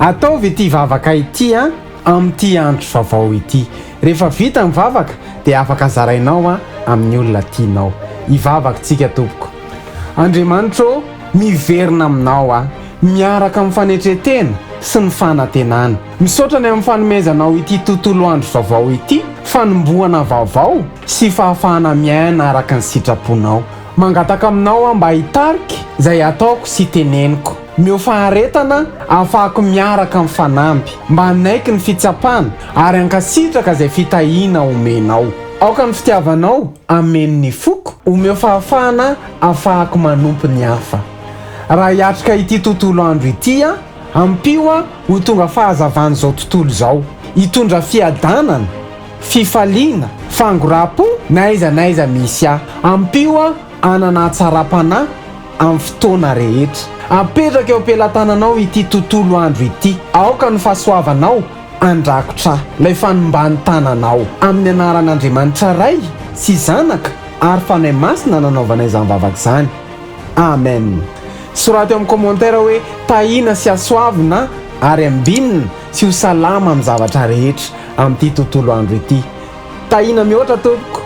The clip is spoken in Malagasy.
ataovy ity vavaka ity a amin'ity andro vaovao ity. Rehefa vita mivavaka dia afaka zarainao a amin'ny olona tianao. Ivavakantsika tompoko. Andriamanitra miverina aminao a miaraka amin'ny fanetretena sy ny fanantenana. Misaotra ny amin'ny fanomezanao ity tontolo andro vaovao ity, fanombohana vaovao sy fahafahana miaina araka ny sitraponao. Mangataka aminao mba hitarika izay ataoko sy teneniko. Miofaharetana ahafahako miaraka amin'ny fanamby mba hanaiky ny fitsapana ary hankasitraka izay fitahiana omenao. Aoka ny fitiavanao ameno ny foko omeo fahafahana ahafahako manompo ny hafa. Raha hiatrika ity tontolo andro ity a ampio a ho tonga fahazavan'izao tontolo izao, hitondra fiadanana, fifaliana, fangorapo na aiza misy a. Ampio a anana tsara-panahy amin'ny fotoana rehetra. Apetraka eo am-pelantananao ity tontolo andro ity. Aoka ny fahasoavanao andrakotra ilay fanombany tananao amin'ny anaran'Andriamanitra Ray sy Zanaka ary Fanahy Masina nanaovana izany vavaka izany. Amen. Sorata eo amin'ny commentaire hoe tahina sy asoavina ary ambinina sy ho salama amin'ny zavatra rehetra amin'ity tontolo andro ity. Tahina mihoatra tompoko.